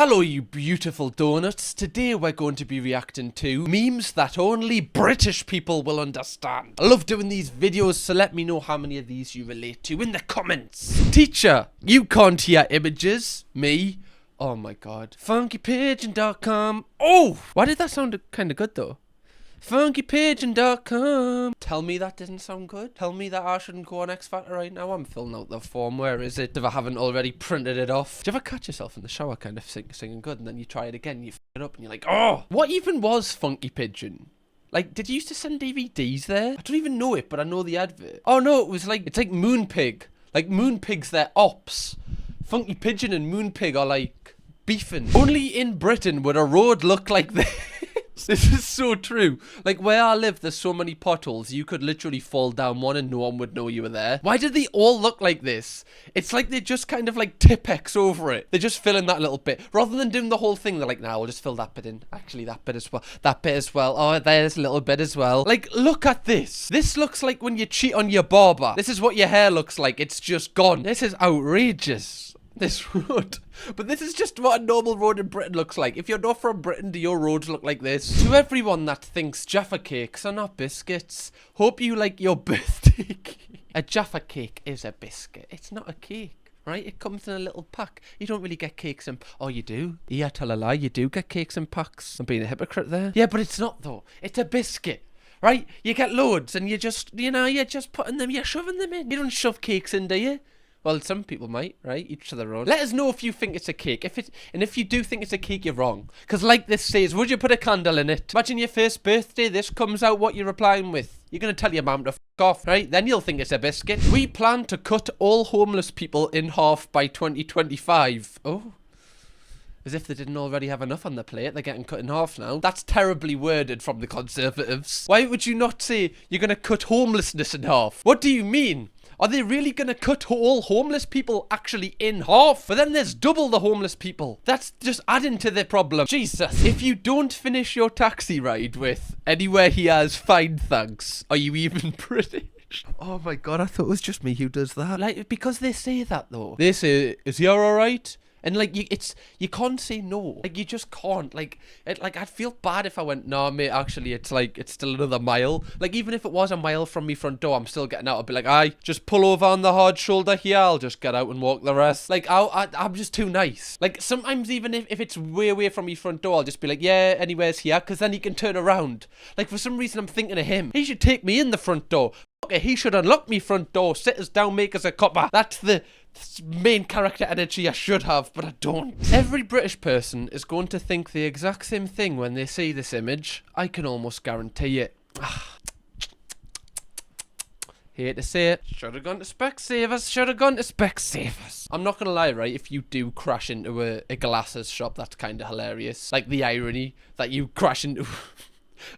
Hello you beautiful donuts. Today we're going to be reacting to memes that only British people will understand. I love doing these videos, so let me know how many of these you relate to in the comments. Teacher, you can't hear images. Me? Oh my god. Funkypigeon.com. Oh! Why did that sound kind of good though? Funkypigeon.com. Tell me that didn't sound good. Tell me that I shouldn't go on X Factor right now. I'm filling out the form. Where is it? If I haven't already printed it off. Do you ever catch yourself in the shower kind of singing good and then you try it again, you f it up and you're like, oh! What even was Funky Pigeon? Like, did you used to send DVDs there? I don't even know it, but I know the advert. Oh no, it was like, it's like Moonpig. Like Moonpig's their ops. Funky Pigeon and Moonpig are like beefing. Only in Britain would a road look like this. This is so true. Like, where I live, there's so many potholes, you could literally fall down one and no one would know you were there. Why did they all look like this? It's like they just kind of like Tipex over it. They just fill in that little bit. Rather than doing the whole thing, they're like, nah, we'll just fill that bit in. Actually, that bit as well. That bit as well. Oh, there's a little bit as well. Like, look at this. This looks like when you cheat on your barber. This is what your hair looks like. It's just gone. This is outrageous. This road. But this is just what a normal road in Britain looks like. If you're not from Britain, do your roads look like this? To everyone that thinks Jaffa cakes are not biscuits, hope you like your birthday cake. A Jaffa cake is a biscuit. It's not a cake, right? It comes in a little pack. You don't really get cakes in... Oh, you do? Yeah, tell a lie. You do get cakes in packs. I'm being a hypocrite there. Yeah, but it's not though. It's a biscuit. Right? You get loads and you just, you know, you're just putting them, you're shoving them in. You don't shove cakes in, do you? Well, some people might, right? Each to their own. Let us know if you think it's a cake. If you do think it's a cake, you're wrong. Because like this says, would you put a candle in it? Imagine your first birthday, this comes out, what you're replying with. You're going to tell your mum to f*** off, right? Then you'll think it's a biscuit. We plan to cut all homeless people in half by 2025. Oh. As if they didn't already have enough on their plate. They're getting cut in half now. That's terribly worded from the Conservatives. Why would you not say you're going to cut homelessness in half? What do you mean? Are they really going to cut all homeless people actually in half? But then there's double the homeless people. That's just adding to the problem. Jesus. If you don't finish your taxi ride with anywhere he has fine thanks, are you even British? Oh my god, I thought it was just me who does that. Like, because they say that though. They say, is he alright? And like you can't say no. Like you just can't. Like I'd feel bad if I went, no mate, actually it's still another mile. Like even if it was a mile from me front door, I'm still getting out. I'd be like, aye, just pull over on the hard shoulder here, I'll just get out and walk the rest. Like I'm just too nice. Like sometimes even if it's way away from me front door, I'll just be like, yeah, anywhere's here, because then he can turn around. Like for some reason I'm thinking of him. He should take me in the front door. Okay, he should unlock me front door, sit us down, make us a cuppa. That's the main character energy I should have, but I don't. Every British person is going to think the exact same thing when they see this image. I can almost guarantee it. Hate to say it. Should have gone to Specsavers. Should have gone to Specsavers. I'm not gonna lie, right? If you do crash into a glasses shop, that's kind of hilarious. Like the irony that you crash into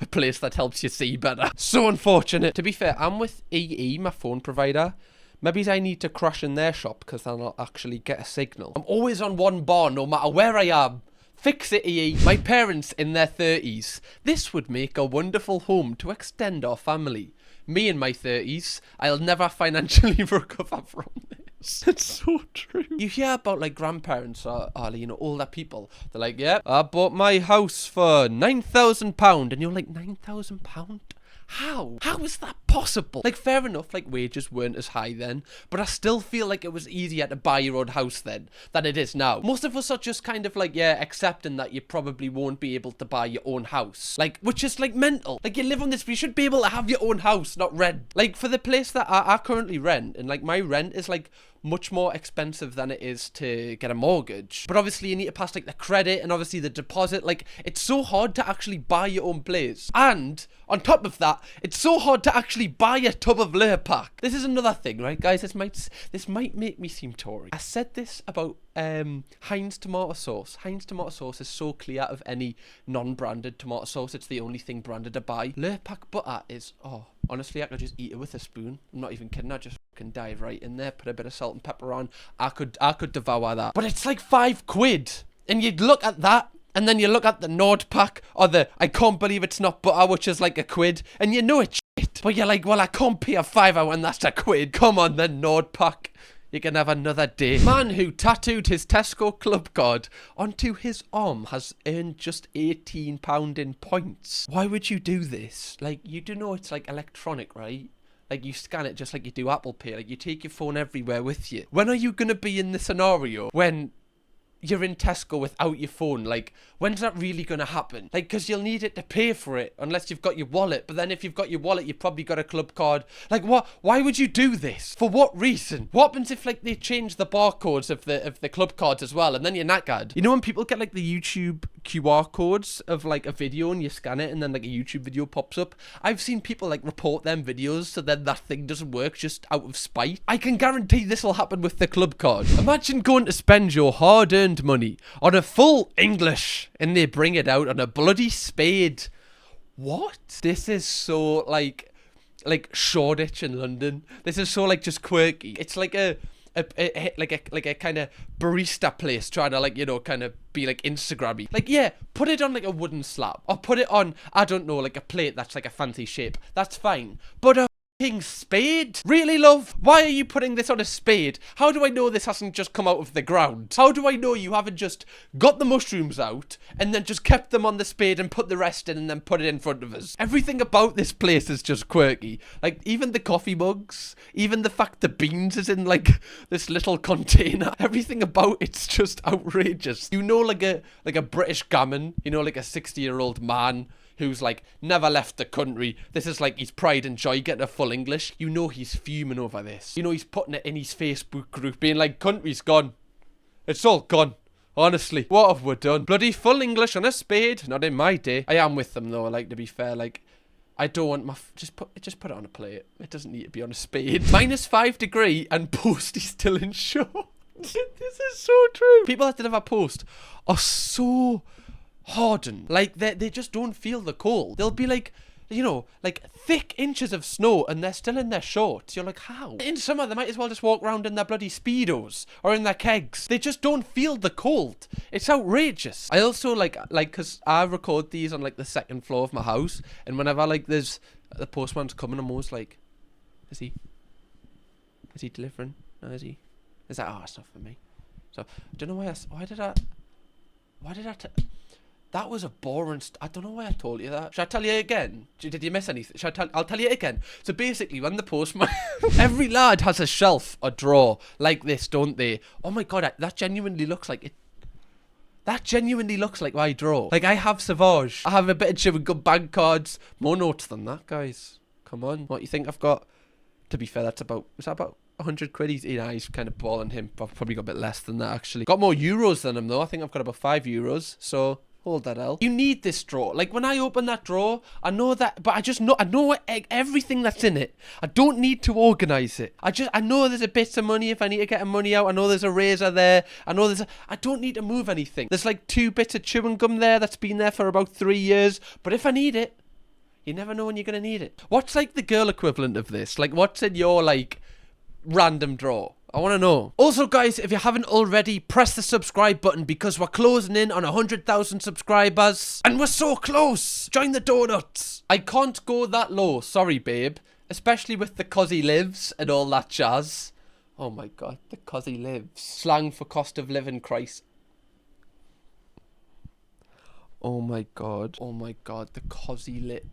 a place that helps you see better. So unfortunate. To be fair, I'm with EE, my phone provider. Maybe I need to crash in their shop because then I'll actually get a signal. I'm always on one bar no matter where I am. Fix it, EE. My parents in their 30s. This would make a wonderful home to extend our family. Me in my 30s, I'll never financially recover from this. It's so true. You hear about like grandparents or you know, older people. They're like, yeah, I bought my house for £9,000. And you're like, £9,000? How? How is that possible? Like, fair enough, like, wages weren't as high then, but I still feel like it was easier to buy your own house then than it is now. Most of us are just kind of like, yeah, accepting that you probably won't be able to buy your own house. Like, which is, like, mental. Like, you live on this, you should be able to have your own house, not rent. Like, for the place that I currently rent, and, like, my rent is, like, much more expensive than it is to get a mortgage. But obviously you need to pass like the credit and obviously the deposit. Like it's so hard to actually buy your own place. And on top of that, it's so hard to actually buy a tub of Lurpak. This is another thing, right guys? This might make me seem Tory. I said this about Heinz tomato sauce. Heinz tomato sauce is so clear of any non-branded tomato sauce. It's the only thing branded to buy. Lurpak butter is, oh, honestly, I could just eat it with a spoon. I'm not even kidding. I just can dive right in there, put a bit of salt and pepper on. I could devour that. But it's like £5. And you'd look at that, and then you look at the Nordpak, or the I can't believe it's not butter, which is like £1, and you know it's shit. But you're like, well, I can't pay a £5 when that's £1. Come on then, Nordpak. You can have another day. Man who tattooed his Tesco club card onto his arm has earned just £18 in points. Why would you do this? Like, you do know it's like electronic, right? Like, you scan it just like you do Apple Pay. Like, you take your phone everywhere with you. When are you going to be in the scenario when you're in Tesco without your phone? Like, when's that really going to happen? Like, because you'll need it to pay for it unless you've got your wallet. But then if you've got your wallet, you've probably got a club card. Like, what? Why would you do this? For what reason? What happens if, like, they change the barcodes of the club cards as well, and then you're knackered? You know when people get, like, the YouTube QR codes of, like, a video and you scan it and then, like, a YouTube video pops up? I've seen people, like, report them videos so then that thing doesn't work just out of spite. I can guarantee this will happen with the club card. Imagine going to spend your hard-earned money on a full English and they bring it out on a bloody spade. What? This is so like Shoreditch in London. This is so like just quirky. It's like a kind of barista place trying to, like, you know, kind of be like Instagrammy. Like, yeah, put it on like a wooden slab or put it on, I don't know, like a plate that's like a fancy shape. That's fine. But a spade? Really, love? Why are you putting this on a spade? How do I know this hasn't just come out of the ground? How do I know you haven't just got the mushrooms out and then just kept them on the spade and put the rest in and then put it in front of us? Everything about this place is just quirky. Like, even the coffee mugs, even the fact the beans is in like this little container. Everything about it's just outrageous. You know, like a British gammon, you know, like a 60-year-old man who's like never left the country. This is like his pride and joy, getting a full English. You know he's fuming over this. You know he's putting it in his Facebook group, being like, country's gone. It's all gone. Honestly, what have we done? Bloody full English on a spade. Not in my day. I am with them though, like, to be fair. Like, I don't want my... Just put it on a plate. It doesn't need to be on a spade. -5 degree and Posty still in shorts. This is so true. People that deliver post are so hardened. Like, they just don't feel the cold. They'll be like, you know, like thick inches of snow and they're still in their shorts. You're like, how? In summer, they might as well just walk around in their bloody Speedos or in their kegs. They just don't feel the cold. It's outrageous. I also like, because I record these on like the second floor of my house, and whenever like there's the postman's coming, I'm always like, is he delivering? No, is he? Is that, oh, it's not for me. So, I don't know why did I that was a boring... I don't know why I told you that. Should I tell you again? Did you miss anything? I'll tell you again. So basically, when the postman... Every lad has a shelf, a drawer, like this, don't they? Oh my god, that genuinely looks like it... That genuinely looks like my drawer. Like, I have Sauvage. I have a bit of chewing gum, bank cards. More notes than that, guys. Come on. What you think I've got? To be fair, that's about... Was that about 100 quid? He's kind of balling him. I've probably got a bit less than that, actually. Got more euros than him, though. I think I've got about 5 euros. So... Hold that L. You need this drawer. Like, when I open that drawer, I know that, but I know everything that's in it. I don't need to organise it. I know there's a bit of money if I need to get money out. I know there's a razor there. I don't need to move anything. There's like 2 bits of chewing gum there that's been there for about 3 years. But if I need it, you never know when you're going to need it. What's like the girl equivalent of this? Like, what's in your like random drawer? I want to know. Also, guys, if you haven't already, press the subscribe button because we're closing in on 100,000 subscribers. And we're so close. Join the donuts. I can't go that low. Sorry, babe. Especially with the 'cause he lives and all that jazz. Oh my god, the 'cause he lives. Slang for cost of living crisis. Oh my god. Oh my god, the 'cause he lives.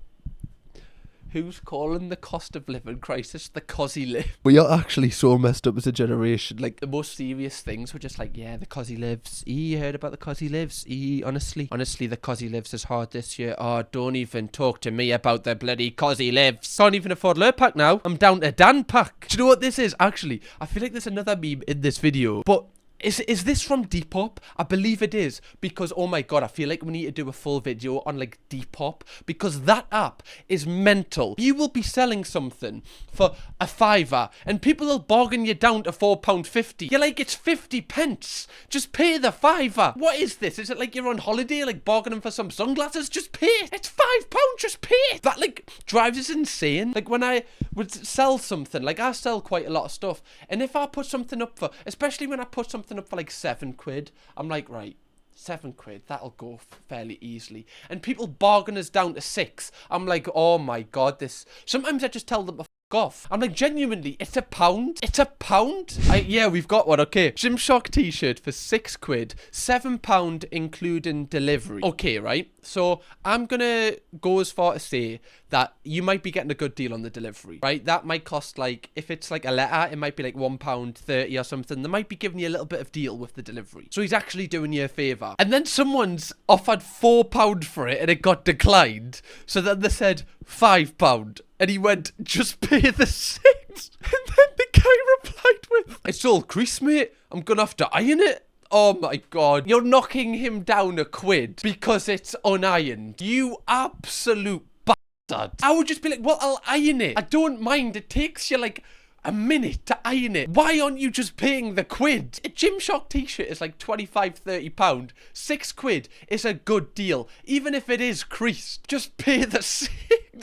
Who's calling the cost of living crisis the 'cause he lives? We are actually so messed up as a generation. Like, the most serious things were just like, yeah, the 'cause he lives. You heard about the 'cause he lives? Honestly, the 'cause he lives is hard this year. Oh, don't even talk to me about the bloody 'cause he lives. Can't even afford Lurpak now. I'm down to Dan Pack. Do you know what this is? Actually, I feel like there's another meme in this video, but... Is this from Depop? I believe it is, because oh my god, I feel like we need to do a full video on like Depop, because that app is mental. You will be selling something for a £5 and people will bargain you down to £4.50. You're like, it's 50 pence. Just pay the £5. What is this? Is it like you're on holiday, like bargaining for some sunglasses? Just pay it. It's £5. Just pay it. That like drives us insane. Like, when I would sell something, like I sell quite a lot of stuff, and if I put something up for, especially when I put something up for like 7 quid, I'm like, right, 7 quid, that'll go fairly easily. And people bargain us down to 6. I'm like, oh my god, this... Sometimes I just tell them to off. I'm like, genuinely, it's £1. It's £1. Yeah, we've got one. Okay, Gymshark t-shirt for £6, £7 including delivery. Okay, right? So I'm gonna go as far to say that you might be getting a good deal on the delivery, right? That might cost, like, if it's like a letter, it might be like £1.30 or something. They might be giving you a little bit of deal with the delivery. So he's actually doing you a favour. And then someone's offered £4 for it and it got declined. So then they said £5. And he went, just pay the £6. And then the guy replied with, it's all crease, mate. I'm gonna have to iron it. Oh my God. You're knocking him down £1 because it's unironed. You absolute bastard. I would just be like, well, I'll iron it. I don't mind. It takes you like a minute to iron it. Why aren't you just paying the £1? A Gymshark t-shirt is like £25-30. £6 is a good deal. Even if it is creased, just pay the £6.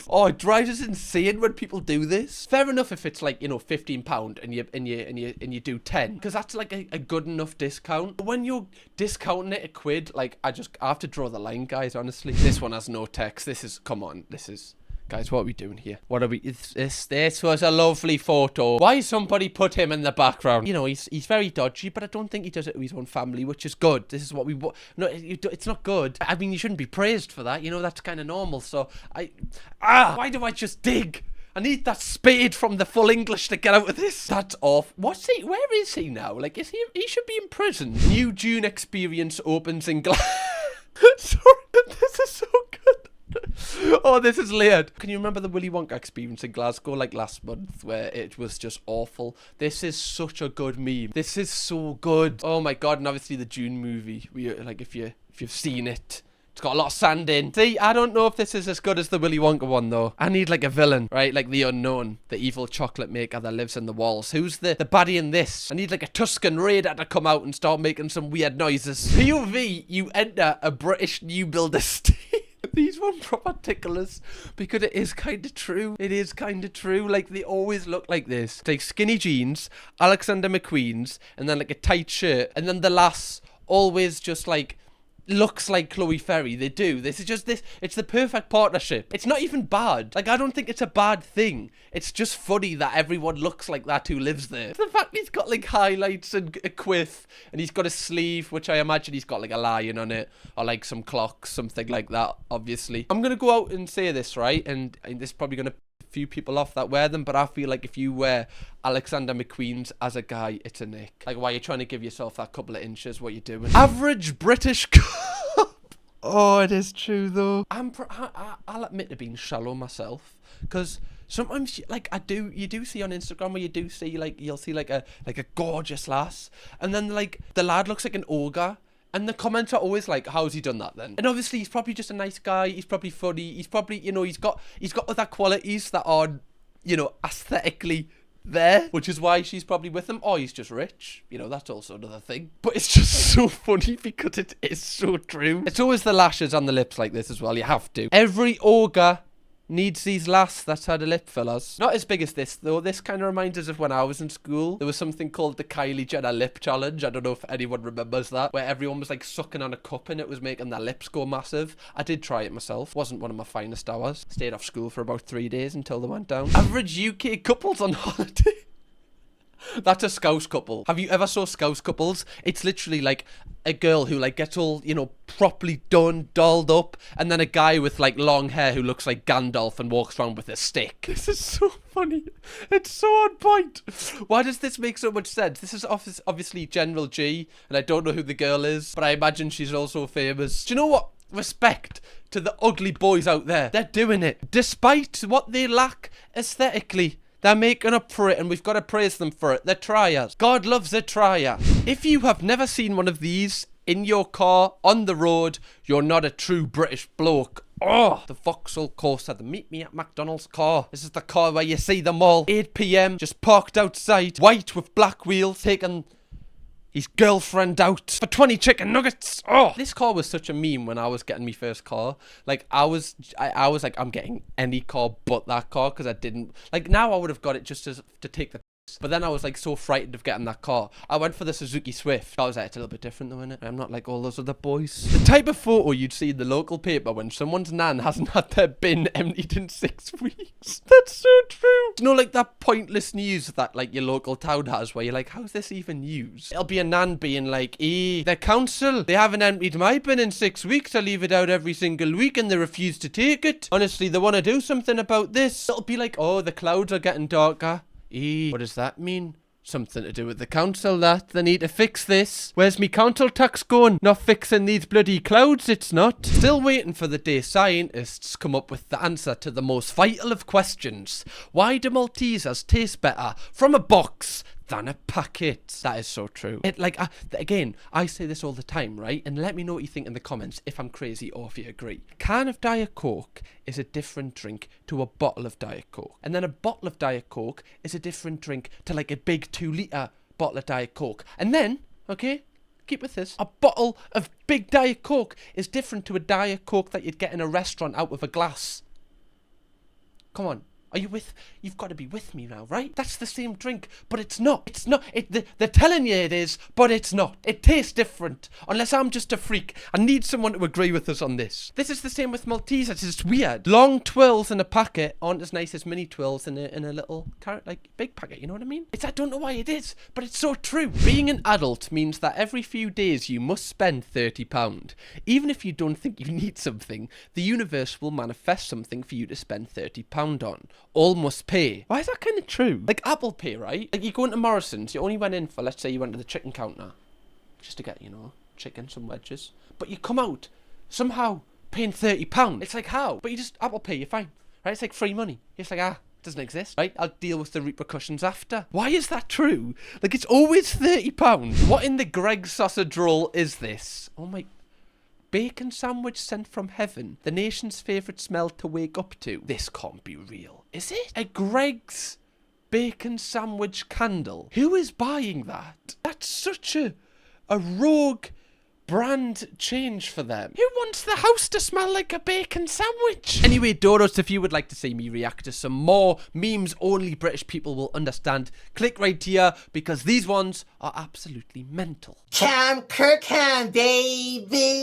Oh, it drives us insane when people do this. Fair enough if it's like, you know, £15 and you do 10, because that's like a good enough discount. But when you're discounting it £1, like I have to draw the line, guys, honestly. This one has no text. Come on, guys, what are we doing here? What are we? This was a lovely photo. Why somebody put him in the background? You know, he's very dodgy, but I don't think he does it to his own family, which is good. This is what we want. No, it's not good. I mean, you shouldn't be praised for that. You know, that's kind of normal. So why do I just dig? I need that spade from the full English to get out of this. That's off. Where is he now? Like, he should be in prison. New June experience opens in Sorry, this is so good. Oh, this is layered. Can you remember the Willy Wonka experience in Glasgow, like last month, where it was just awful? This is such a good meme. This is so good. Oh my God. And obviously the Dune movie, like, if you've seen it, it's got a lot of sand in. See, I don't know if this is as good as the Willy Wonka one, though. I need like a villain, right? Like the unknown, the evil chocolate maker that lives in the walls. Who's the baddie in this? I need like a Tuscan Raider to come out and start making some weird noises. POV, you enter a British new build estate. These one proper ticklers, because it is kind of true. It is kind of true. Like, they always look like this. It's like skinny jeans, Alexander McQueen's, and then like a tight shirt, and then the lass always just like looks like Chloe Ferry. They do. This is just this. It's the perfect partnership. It's not even bad. Like, I don't think it's a bad thing. It's just funny that everyone looks like that who lives there. The fact he's got like highlights and a quiff, and he's got a sleeve, which I imagine he's got like a lion on it, or like some clocks, something like that, obviously. I'm going to go out and say this, right? And this is probably going to few people off that wear them, but I feel like if you wear Alexander McQueen's as a guy, it's a nick. Like, why you're trying to give yourself that couple of inches, what you doing? Average British cup. Oh, it is true though. I'll admit to being shallow myself, because sometimes, like, you do see on Instagram where you do see, like, you'll see like a gorgeous lass, and then like the lad looks like an ogre. And the comments are always like, how's he done that then? And obviously he's probably just a nice guy. He's probably funny. He's probably, you know, he's got other qualities that are, you know, aesthetically there, which is why she's probably with him. Or he's just rich. You know, that's also another thing. But it's just so funny because it is so true. It's always the lashes on the lips like this as well. You have to. Every ogre needs these lasts that's had a lip fillers. Not as big as this though. This kind of reminds us of when I was in school. There was something called the Kylie Jenner lip challenge. I don't know if anyone remembers that, where everyone was like sucking on a cup and it was making their lips go massive. I did try it myself. Wasn't one of my finest hours. Stayed off school for about 3 days until they went down. Average UK couples on holiday. That's a Scouse couple. Have you ever saw Scouse couples? It's literally like a girl who like gets all, you know, properly done, dolled up, and then a guy with like long hair who looks like Gandalf and walks around with a stick. This is so funny. It's so on point. Why does this make so much sense? This is obviously General G, and I don't know who the girl is, but I imagine she's also famous. Do you know what? Respect to the ugly boys out there. They're doing it. Despite what they lack aesthetically, they're making up for it, and we've got to praise them for it. They're triers. God loves a trier. If you have never seen one of these in your car, on the road, you're not a true British bloke. Oh, the Vauxhall Corsa, the meet me at McDonald's car. This is the car where you see them all. 8 p.m, just parked outside, white with black wheels, taking his girlfriend out for 20 chicken nuggets. Oh, this car was such a meme when I was getting my first car. Like, I was like, I'm getting any car but that car, because I didn't, like, now I would have got it just to take the But then I was like so frightened of getting that car. I went for the Suzuki Swift. I was like, it's a little bit different though, innit? I'm not like all those other boys. The type of photo you'd see in the local paper when someone's nan hasn't had their bin emptied in 6 weeks. That's so true. You know, like that pointless news that like your local town has where you're like, how's this even used? It'll be a nan being like, the council, they haven't emptied my bin in 6 weeks. I leave it out every single week and they refuse to take it. Honestly, they want to do something about this. It'll be like, oh, the clouds are getting darker. What does that mean? Something to do with the council, that. They need to fix this. Where's me council tax going? Not fixing these bloody clouds, it's not. Still waiting for the day scientists come up with the answer to the most vital of questions. Why do Maltesers taste better from a box than a packet? That is so true. Again, I say this all the time, right? And let me know what you think in the comments if I'm crazy or if you agree. A can of Diet Coke is a different drink to a bottle of Diet Coke. And then a bottle of Diet Coke is a different drink to like a big 2-litre bottle of Diet Coke. And then, okay, keep with this, a bottle of big Diet Coke is different to a Diet Coke that you'd get in a restaurant out of a glass. Come on. Are you with? You've got to be with me now, right? That's the same drink, but it's not. It's not. They're telling you it is, but it's not. It tastes different. Unless I'm just a freak. I need someone to agree with us on this. This is the same with Maltesers. It's weird. Long twirls in a packet aren't as nice as mini twirls in a little carrot, like big packet. You know what I mean? I don't know why it is, but it's so true. Being an adult means that every few days you must spend £30. Even if you don't think you need something, the universe will manifest something for you to spend £30 on. All must pay. Why is that kind of true? Like Apple Pay, right? Like you go into Morrison's, you only went in for, let's say you went to the chicken counter just to get, you know, chicken, some wedges. But you come out somehow paying £30. It's like, how? But you just Apple Pay, you're fine. Right? It's like free money. It's like, it doesn't exist, right? I'll deal with the repercussions after. Why is that true? Like it's always £30. What in the Greggs sausage roll is this? Oh my... Bacon sandwich sent from heaven. The nation's favourite smell to wake up to. This can't be real. Is it? A Greggs bacon sandwich candle. Who is buying that? That's such a rogue brand change for them. Who wants the house to smell like a bacon sandwich? Anyway, Dodos, if you would like to see me react to some more memes only British people will understand, click right here because these ones are absolutely mental. Kirkham, baby!